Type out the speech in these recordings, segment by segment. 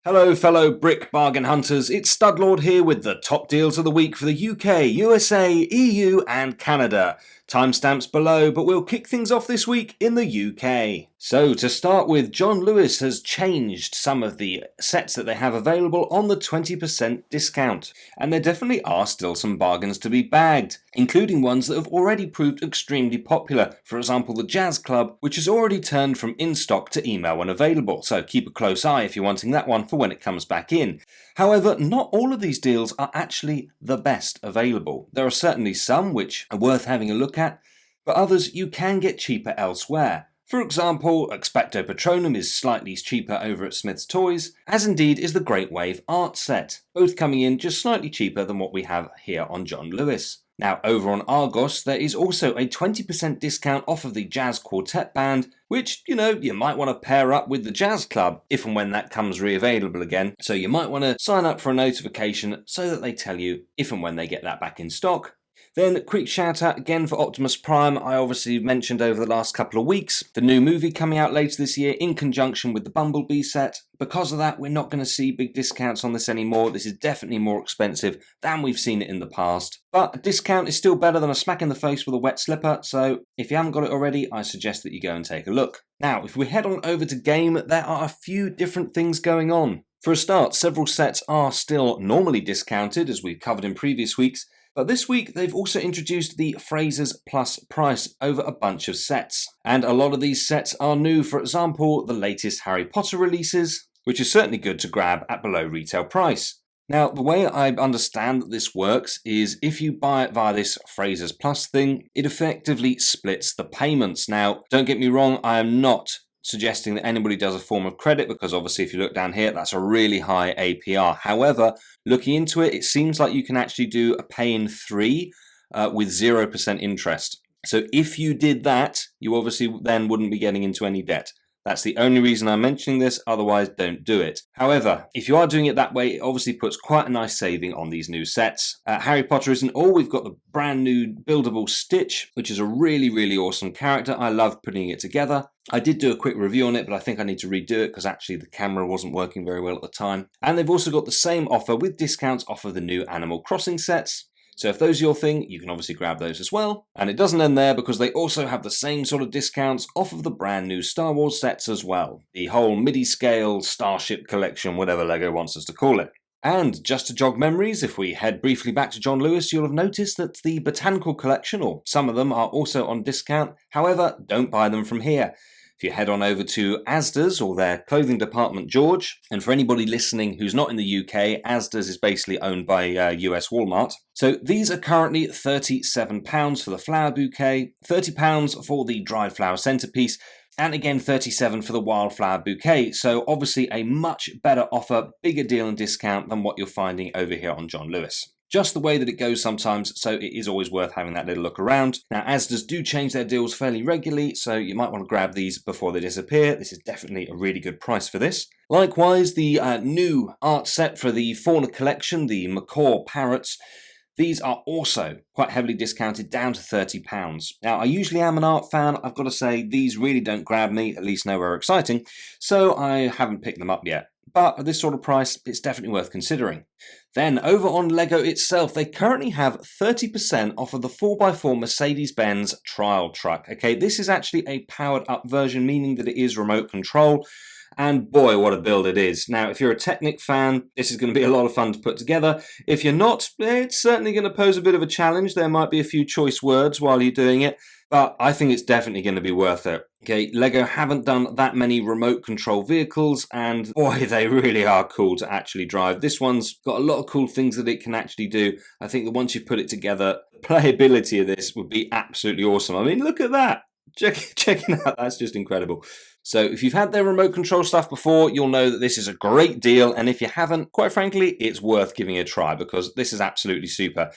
Hello, fellow brick bargain hunters. It's Studlord here with the top deals of the week for the UK, USA, EU, and Canada. Timestamps below, but we'll kick things off this week in the UK. So, to start with, John Lewis has changed some of the sets that they have available on the 20% discount. And there definitely are still some bargains to be bagged, including ones that have already proved extremely popular. For example, the Jazz Club, which has already turned from in stock to email when available. So, keep a close eye if you're wanting that one for when it comes back in. However, not all of these deals are actually the best available. There are certainly some which are worth having a look at, but others you can get cheaper elsewhere. For example, Expecto Patronum is slightly cheaper over at Smith's Toys, as indeed is the Great Wave art set, both coming in just slightly cheaper than what we have here on John Lewis. Now, over on Argos, there is also a 20% discount off of the Jazz Quartet Band, which, you might want to pair up with the Jazz Club if and when that comes re-available again. So you might want to sign up for a notification so that they tell you if and when they get that back in stock. Then, quick shout out again for Optimus Prime. I obviously mentioned over the last couple of weeks the new movie coming out later this year in conjunction with the Bumblebee set. Because of that, we're not going to see big discounts on this anymore. This is definitely more expensive than we've seen it in the past. But a discount is still better than a smack in the face with a wet slipper, so if you haven't got it already, I suggest that you go and take a look. Now, if we head on over to Game, there are a few different things going on. For a start, several sets are still normally discounted, as we've covered in previous weeks. But this week, they've also introduced the Frasers Plus price over a bunch of sets. And a lot of these sets are new, for example, the latest Harry Potter releases, which is certainly good to grab at below retail price. Now, the way I understand that this works is if you buy it via this Frasers Plus thing, it effectively splits the payments. Now, don't get me wrong, I am not suggesting that anybody does a form of credit, because obviously if you look down here, that's a really high APR. However, looking into it, it seems like you can actually do a pay in 3 with 0% interest. So if you did that, you obviously then wouldn't be getting into any debt. That's the only reason I'm mentioning this, otherwise don't do it. However, if you are doing it that way, it obviously puts quite a nice saving on these new sets. Harry Potter isn't all. We've got the brand new buildable Stitch, which is a really, really awesome character. I love putting it together. I did do a quick review on it, but I think I need to redo it because actually the camera wasn't working very well at the time. And they've also got the same offer with discounts off of the new Animal Crossing sets. So if those are your thing, you can obviously grab those as well. And it doesn't end there, because they also have the same sort of discounts off of the brand new Star Wars sets as well. The whole MIDI-scale Starship collection, whatever LEGO wants us to call it. And just to jog memories, if we head briefly back to John Lewis, you'll have noticed that the Botanical Collection, or some of them, are also on discount. However, don't buy them from here. If you head on over to Asda's, or their clothing department, George, and for anybody listening who's not in the UK, Asda's is basically owned by US Walmart. So these are currently £37 for the flower bouquet, £30 for the dried flower centerpiece, and again £37 for the wildflower bouquet. So obviously a much better offer, bigger deal and discount than what you're finding over here on John Lewis. Just the way that it goes sometimes, so it is always worth having that little look around. Now, Asda's do change their deals fairly regularly, so you might want to grab these before they disappear. This is definitely a really good price for this. Likewise, the new art set for the Fauna collection, the macaw parrots, these are also quite heavily discounted down to £30. Now, I usually am an art fan. I've got to say, these really don't grab me, at least nowhere exciting, so I haven't picked them up yet. But at this sort of price, it's definitely worth considering. Then, over on LEGO itself, they currently have 30% off of the 4x4 Mercedes-Benz trial truck. Okay, this is actually a powered-up version, meaning that it is remote control. And boy, what a build it is. Now, if you're a Technic fan, this is going to be a lot of fun to put together. If you're not, it's certainly going to pose a bit of a challenge. There might be a few choice words while you're doing it, but I think it's definitely going to be worth it. Okay, LEGO haven't done that many remote control vehicles, and boy, they really are cool to actually drive. This one's got a lot of cool things that it can actually do. I think that once you put it together, the playability of this would be absolutely awesome. I mean, look at that. Check it out. That's just incredible. So if you've had their remote control stuff before, you'll know that this is a great deal. And if you haven't, quite frankly, it's worth giving it a try, because this is absolutely super.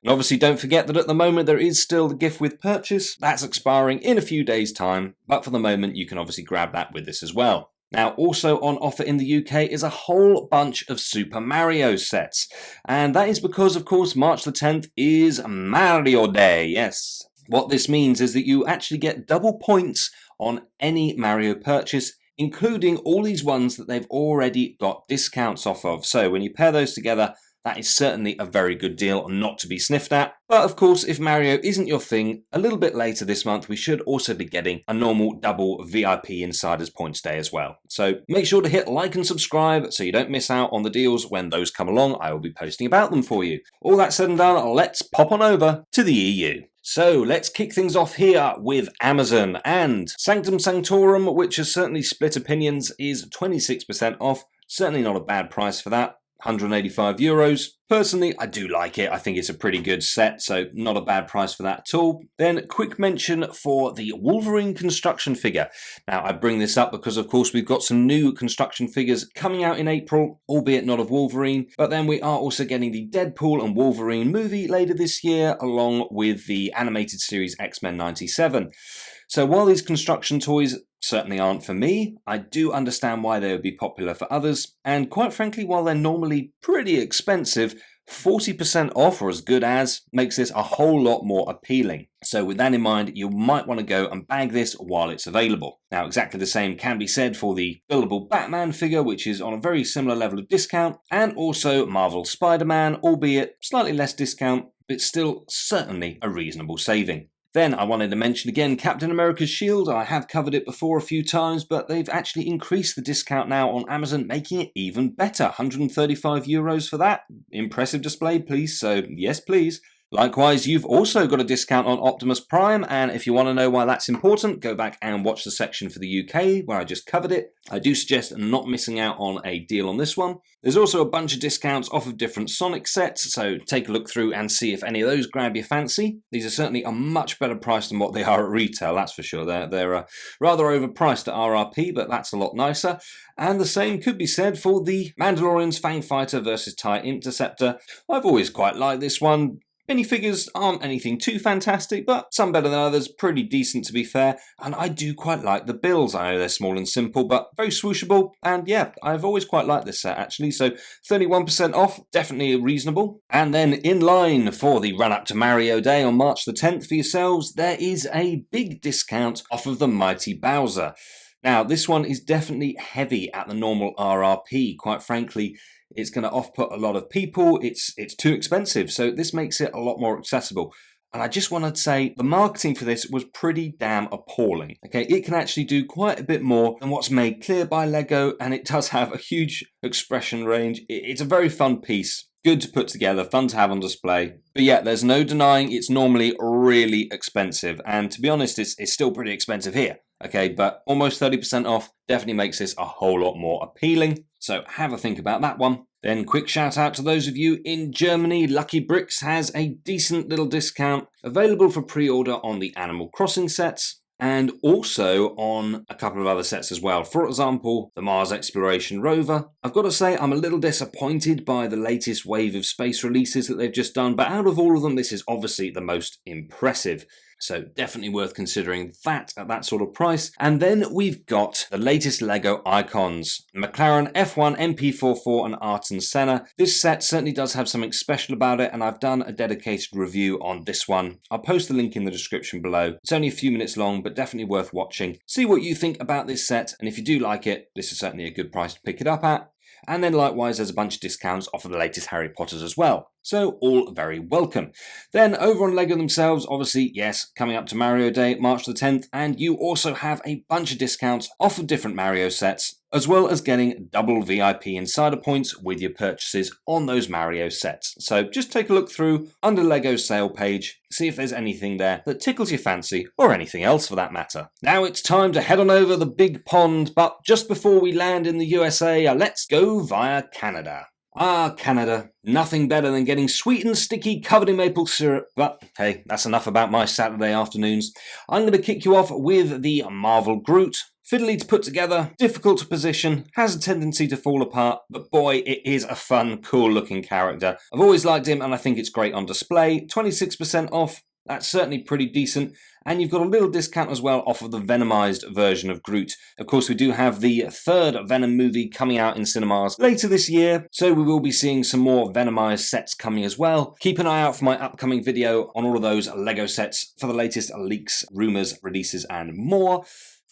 And obviously, don't forget that at the moment there is still the gift with purchase. That's expiring in a few days' time. But for the moment, you can obviously grab that with this as well. Now, also on offer in the UK is a whole bunch of Super Mario sets. And that is because, of course, March the 10th is Mario Day. Yes. What this means is that you actually get double points on any Mario purchase including all these ones that they've already got discounts off of. So when you pair those together, that is certainly a very good deal not to be sniffed at. But of course, if Mario isn't your thing, a little bit later this month, we should also be getting a normal double VIP Insiders Points Day as well. So make sure to hit like and subscribe so you don't miss out on the deals when those come along. I will be posting about them for you. All that said and done, let's pop on over to the EU. So let's kick things off here with Amazon, and Sanctum Sanctorum, which has certainly split opinions, is 26% off. Certainly not a bad price for that. €185. Personally, I do like it. I think it's a pretty good set, so not a bad price for that at all. Then, quick mention for the Wolverine construction figure. Now, I bring this up because, of course, we've got some new construction figures coming out in April, albeit not of Wolverine, but then we are also getting the Deadpool and Wolverine movie later this year, along with the animated series X-Men 97. So while these construction toys certainly aren't for me, I do understand why they would be popular for others, and quite frankly, while they're normally pretty expensive, 40% off or as good as makes this a whole lot more appealing. So with that in mind, you might want to go and bag this while it's available. Now, exactly the same can be said for the buildable Batman figure, which is on a very similar level of discount, and also Marvel Spider-Man, albeit slightly less discount, but still certainly a reasonable saving. Then I wanted to mention again Captain America's Shield. I have covered it before a few times, but they've actually increased the discount now on Amazon, making it even better. €135 for that. Impressive display, please. So yes, please. Likewise, you've also got a discount on Optimus Prime, and if you want to know why that's important, go back and watch the section for the UK where I just covered it. I do suggest not missing out on a deal on this one. There's also a bunch of discounts off of different Sonic sets, so take a look through and see if any of those grab your fancy. These are certainly a much better price than what they are at retail, that's for sure. They're rather overpriced at RRP, but that's a lot nicer. And the same could be said for the Mandalorian's Fang Fighter versus TIE Interceptor. I've always quite liked this one. Minifigures aren't anything too fantastic, but some better than others, pretty decent to be fair, and I do quite like the builds. I know they're small and simple, but very swooshable, and yeah, I've always quite liked this set actually, so 31% off, definitely reasonable. And then in line for the run-up to Mario Day on March the 10th for yourselves, there is a big discount off of the Mighty Bowser. Now, this one is definitely heavy at the normal RRP, quite frankly. It's going to off-put a lot of people, it's too expensive, so this makes it a lot more accessible. And I just want to say the marketing for this was pretty damn appalling. Okay, it can actually do quite a bit more than what's made clear by Lego, and it does have a huge expression range. It's a very fun piece. Good to put together, fun to have on display. But yeah, there's no denying it's normally really expensive. And to be honest, it's still pretty expensive here. Okay, but almost 30% off definitely makes this a whole lot more appealing. So have a think about that one. Then quick shout out to those of you in Germany. Lucky Bricks has a decent little discount available for pre-order on the Animal Crossing sets, and also on a couple of other sets as well. For example, the Mars Exploration Rover. I've got to say I'm a little disappointed by the latest wave of space releases that they've just done, but out of all of them, this is obviously the most impressive. So definitely worth considering that at that sort of price. And then we've got the latest Lego icons. McLaren F1, MP44 and Ayrton Senna. This set certainly does have something special about it, and I've done a dedicated review on this one. I'll post the link in the description below. It's only a few minutes long, but definitely worth watching. See what you think about this set, and if you do like it, this is certainly a good price to pick it up at. And then likewise, there's a bunch of discounts off of the latest Harry Potters as well. So all very welcome. Then over on Lego themselves, obviously, yes, coming up to Mario Day, March the 10th, and you also have a bunch of discounts off of different Mario sets, as well as getting double VIP Insider points with your purchases on those Mario sets. So just take a look through under Lego's sale page, see if there's anything there that tickles your fancy, or anything else for that matter. Now it's time to head on over the big pond, but just before we land in the USA, let's go via Canada. Canada. Nothing better than getting sweet and sticky covered in maple syrup, but hey, that's enough about my Saturday afternoons. I'm going to kick you off with the Marvel Groot. Fiddly to put together, difficult to position, has a tendency to fall apart, but boy, it is a fun, cool looking character. I've always liked him and I think it's great on display. 26% off. That's certainly pretty decent. And you've got a little discount as well off of the Venomized version of Groot. Of course, we do have the third Venom movie coming out in cinemas later this year, so we will be seeing some more Venomized sets coming as well. Keep an eye out for my upcoming video on all of those Lego sets for the latest leaks, rumors, releases, and more.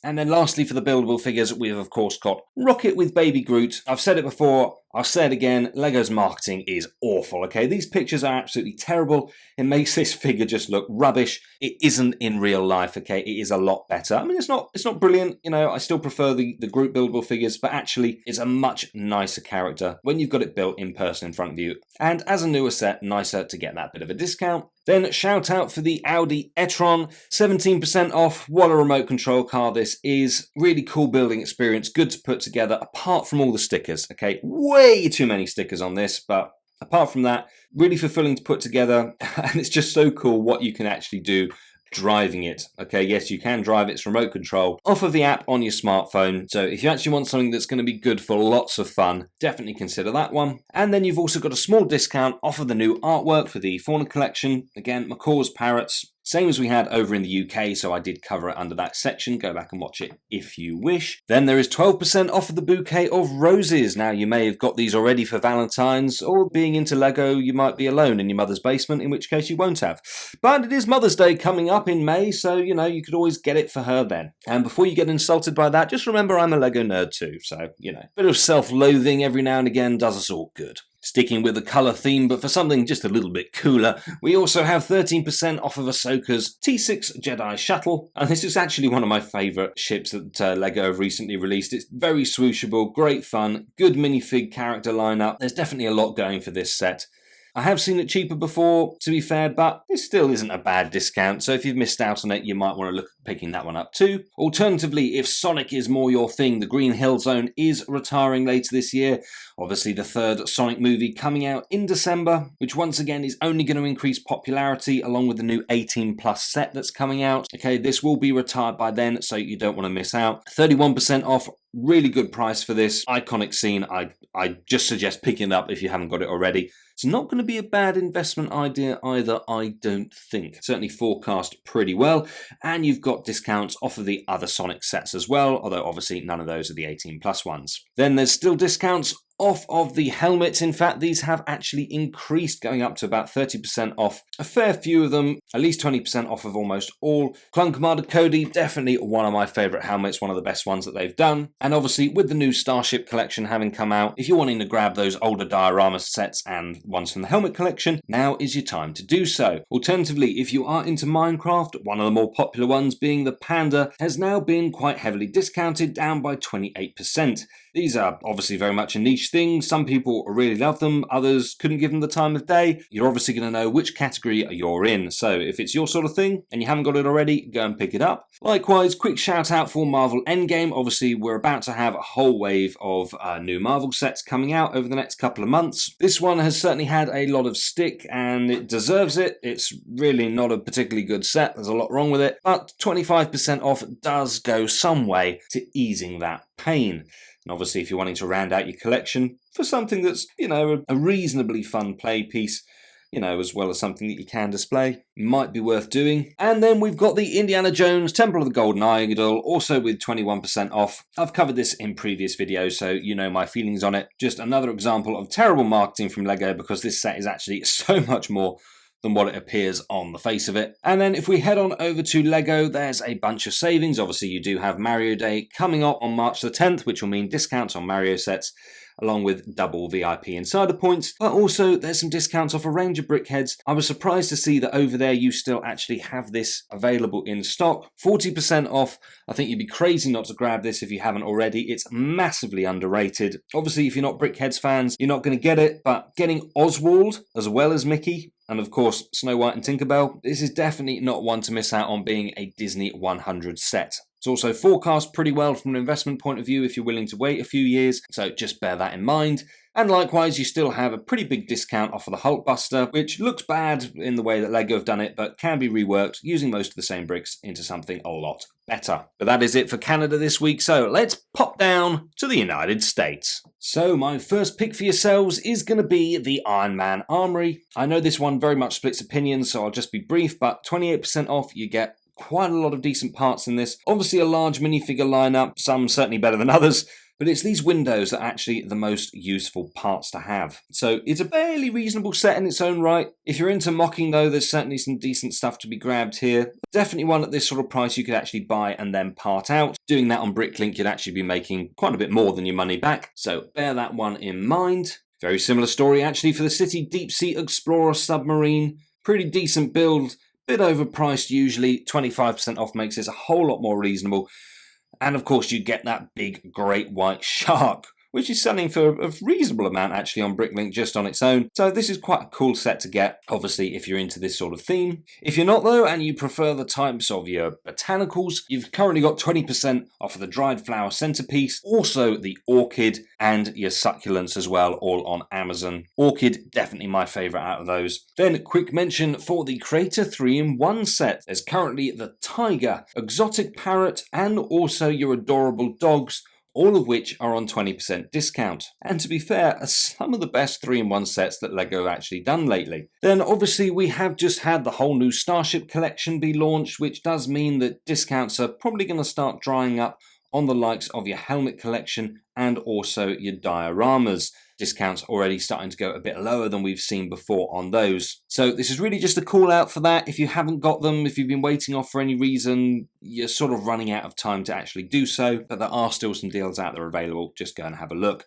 And then lastly, for the buildable figures, we've of course got Rocket with Baby Groot. I've said it before, I'll say it again, LEGO's marketing is awful, okay? These pictures are absolutely terrible. It makes this figure just look rubbish. It isn't in real life, okay? It is a lot better. I mean, it's not brilliant, you know, I still prefer the Groot buildable figures, but actually it's a much nicer character when you've got it built in person in front of you. And as a newer set, nicer to get that bit of a discount. Then shout out for the Audi e-tron, 17% off. What a remote control car this is. Really cool building experience, good to put together, apart from all the stickers, okay? Way too many stickers on this, but apart from that, really fulfilling to put together, and it's just so cool what you can actually do driving it. Okay, yes, you can drive its remote control off of the app on your smartphone. So if you actually want something that's going to be good for lots of fun, definitely consider that one. And then you've also got a small discount off of the new artwork for the Fauna collection. Again, McCaw's parrots. Same as we had over in the UK, so I did cover it under that section. Go back and watch it if you wish. Then there is 12% off of the bouquet of roses. Now, you may have got these already for Valentine's, or being into Lego, you might be alone in your mother's basement, in which case you won't have. But it is Mother's Day coming up in May, so, you know, you could always get it for her then. And before you get insulted by that, just remember I'm a Lego nerd too, so, you know, a bit of self-loathing every now and again does us all good. Sticking with the colour theme, but for something just a little bit cooler, we also have 13% off of Ahsoka's T6 Jedi Shuttle, and this is actually one of my favourite ships that LEGO have recently released. It's very swooshable, great fun, good minifig character lineup. There's definitely a lot going for this set. I have seen it cheaper before, to be fair, but it still isn't a bad discount, so if you've missed out on it, you might want to look at picking that one up too. Alternatively, if Sonic is more your thing, the Green Hill Zone is retiring later this year. Obviously, the third Sonic movie coming out in December, which once again is only going to increase popularity along with the new 18 plus set that's coming out. Okay, this will be retired by then, so you don't want to miss out. 31% off, really good price for this iconic scene. I just suggest picking it up if you haven't got it already. It's not going to be a bad investment idea either, I don't think. Certainly forecast pretty well, and you've got discounts off of the other Sonic sets as well, although obviously none of those are the 18 plus ones. Then there's still discounts off of the helmets. In fact, these have actually increased, going up to about 30% off a fair few of them, at least 20% off of almost all. Clone Commander Cody, definitely one of my favourite helmets, one of the best ones that they've done. And obviously, with the new Starship collection having come out, if you're wanting to grab those older diorama sets and ones from the helmet collection, now is your time to do so. Alternatively, if you are into Minecraft, one of the more popular ones being the Panda, has now been quite heavily discounted, down by 28%. These are obviously very much a niche thing. Some people really love them, others couldn't give them the time of day. You're obviously going to know which category you're in. So if it's your sort of thing and you haven't got it already, go and pick it up. Likewise, quick shout out for Marvel Endgame. Obviously, we're about to have a whole wave of new Marvel sets coming out over the next couple of months. This one has certainly had a lot of stick and it deserves it. It's really not a particularly good set. There's a lot wrong with it, but 25% off does go some way to easing that pain. And obviously, if you're wanting to round out your collection for something that's, you know, a reasonably fun play piece, you know, as well as something that you can display, might be worth doing. And then we've got the Indiana Jones Temple of the Golden Idol, also with 21% off. I've covered this in previous videos, so you know my feelings on it. Just another example of terrible marketing from LEGO, because this set is actually so much more than what it appears on the face of it. And then if we head on over to LEGO, there's a bunch of savings. Obviously, you do have Mario Day coming up on March the 10th, which will mean discounts on Mario sets, along with double VIP insider points. But also, there's some discounts off a range of brickheads. I was surprised to see that over there you still actually have this available in stock. 40% off. I think you'd be crazy not to grab this if you haven't already. It's massively underrated. Obviously, if you're not Brickheads fans, you're not going to get it, but getting Oswald as well as Mickey, and of course Snow White and Tinkerbell, this is definitely not one to miss out on being a Disney 100 set. It's also forecast pretty well from an investment point of view if you're willing to wait a few years, so just bear that in mind. And likewise, you still have a pretty big discount off of the Hulkbuster, which looks bad in the way that LEGO have done it, but can be reworked using most of the same bricks into something a lot better. But that is it for Canada this week, so let's pop down to the United States. So my first pick for yourselves is going to be the Iron Man Armory. I know this one very much splits opinions, so I'll just be brief, but 28% off, you get quite a lot of decent parts in this. Obviously a large minifigure lineup, some certainly better than others. but it's these windows that are actually the most useful parts to have. So it's a fairly reasonable set in its own right. If you're into mocking though, there's certainly some decent stuff to be grabbed here. Definitely one at this sort of price you could actually buy and then part out. Doing that on Bricklink, you'd actually be making quite a bit more than your money back. So bear that one in mind. Very similar story actually for the City Deep Sea Explorer submarine. Pretty decent build, bit overpriced usually. 25% off makes this a whole lot more reasonable. And of course you get that big great white shark, which is selling for a reasonable amount actually on Bricklink just on its own. So this is quite a cool set to get, obviously, if you're into this sort of theme. If you're not though, and you prefer the types of your botanicals, you've currently got 20% off of the dried flower centerpiece, also the orchid and your succulents as well, all on Amazon. Orchid, definitely my favorite out of those. Then quick mention for the Creator 3-in-1 set. There's currently the tiger, exotic parrot, and also your adorable dogs, all of which are on 20% discount. And to be fair, are some of the best 3-in-1 sets that LEGO have actually done lately. Then obviously we have just had the whole new Starship collection be launched, which does mean that discounts are probably going to start drying up on the likes of your helmet collection and also your dioramas. Discounts already starting to go a bit lower than we've seen before on those. So this is really just a call out for that. If you haven't got them, if you've been waiting off for any reason, you're sort of running out of time to actually do so, but there are still some deals out there available. Just go and have a look.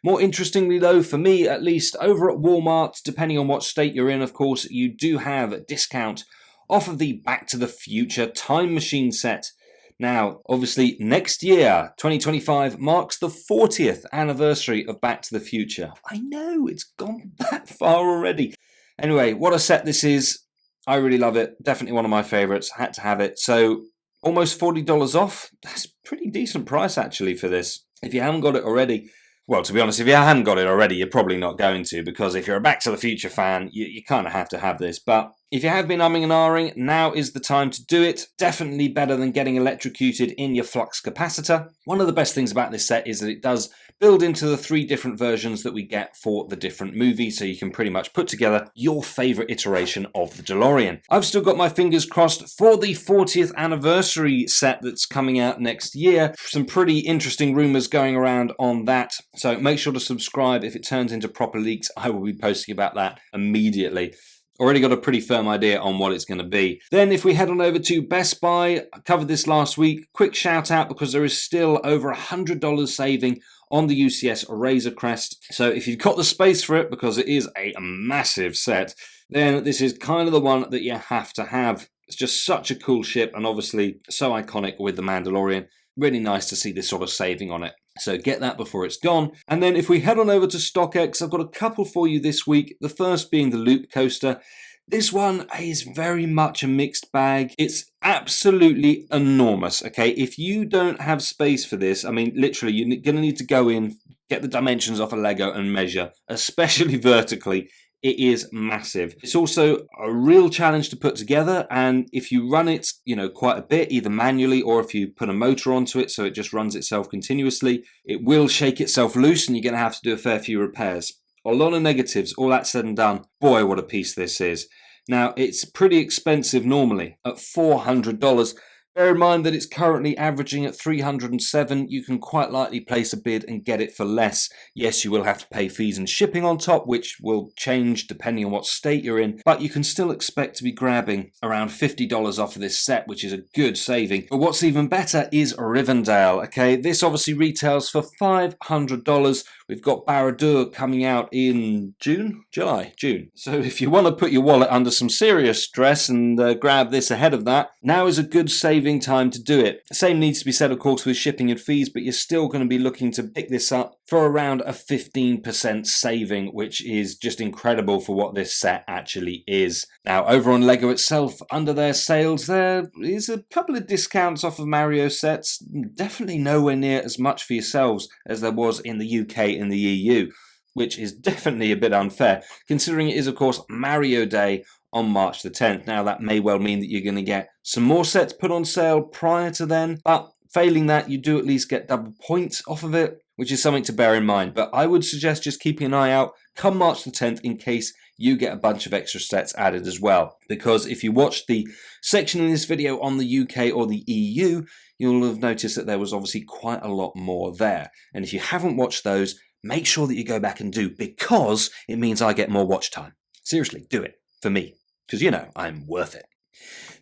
More interestingly though, for me at least, over at Walmart, depending on what state you're in, of course, you do have a discount off of the Back to the Future Time Machine set. Now, obviously, next year, 2025, marks the 40th anniversary of Back to the Future. I know, it's gone that far already. Anyway, what a set this is. I really love it. Definitely one of my favourites. Had to have it. So, almost $40 off. That's a pretty decent price, actually, for this. If you haven't got it already, well, to be honest, if you haven't got it already, you're probably not going to, because if you're a Back to the Future fan, you kind of have to have this. But if you have been umming and ahhing, now is the time to do it. Definitely better than getting electrocuted in your flux capacitor. One of the best things about this set is that it does build into the 3 different versions that we get for the different movies, so you can pretty much put together your favourite iteration of the DeLorean. I've still got my fingers crossed for the 40th anniversary set that's coming out next year. Some pretty interesting rumours going around on that, so make sure to subscribe. If it turns into proper leaks, I will be posting about that immediately. Already got a pretty firm idea on what it's going to be. Then if we head on over to Best Buy, I covered this last week. Quick shout out because there is still over $100 saving on the UCS Razor Crest. So if you've got the space for it, because it is a massive set, then this is kind of the one that you have to have. It's just such a cool ship and obviously so iconic with the Mandalorian. Really nice to see this sort of saving on it. So get that before it's gone. And then if we head on over to StockX, I've got a couple for you this week. The first being the Loop Coaster. This one is very much a mixed bag. It's absolutely enormous, okay? If you don't have space for this, I mean, literally, you're going to need to go in, get the dimensions off a Lego and measure, especially vertically. It is massive. It's also a real challenge to put together, and if you run it, quite a bit, either manually or if you put a motor onto it so it just runs itself continuously, it will shake itself loose and you're going to have to do a fair few repairs. A lot of negatives, all that said and done. Boy, what a piece this is. Now, it's pretty expensive normally at $400. Bear in mind that it's currently averaging at $307. You can quite likely place a bid and get it for less. Yes, you will have to pay fees and shipping on top, which will change depending on what state you're in, but you can still expect to be grabbing around $50 off of this set, which is a good saving. But what's even better is Rivendell, okay? This obviously retails for $500. We've got Barad-dûr coming out in June. So if you want to put your wallet under some serious stress and grab this ahead of that, now is a good saving time to do it. The same needs to be said, of course, with shipping and fees, but you're still going to be looking to pick this up for around a 15% saving, which is just incredible for what this set actually is. Now, over on Lego itself, under their sales, there is a couple of discounts off of Mario sets. Definitely nowhere near as much for yourselves as there was in the UK and the EU, which is definitely a bit unfair, considering it is, of course, Mario Day on March the 10th. Now, that may well mean that you're going to get some more sets put on sale prior to then, but failing that, you do at least get double points off of it, which is something to bear in mind. But I would suggest just keeping an eye out, come March the 10th in case you get a bunch of extra sets added as well. Because if you watch the section in this video on the UK or the EU, you'll have noticed that there was obviously quite a lot more there. And if you haven't watched those, make sure that you go back and do, because it means I get more watch time. Seriously, do it for me, because you know I'm worth it.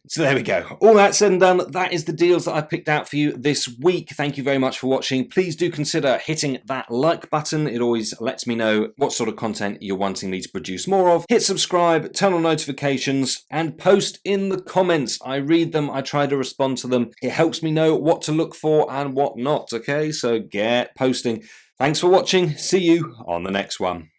So there we go. All that said and done, that is the deals that I've picked out for you this week. Thank you very much for watching. Please do consider hitting that like button. It always lets me know what sort of content you're wanting me to produce more of. Hit subscribe, turn on notifications, and post in the comments. I read them, I try to respond to them. It helps me know what to look for and what not, okay? So get posting. Thanks for watching. See you on the next one.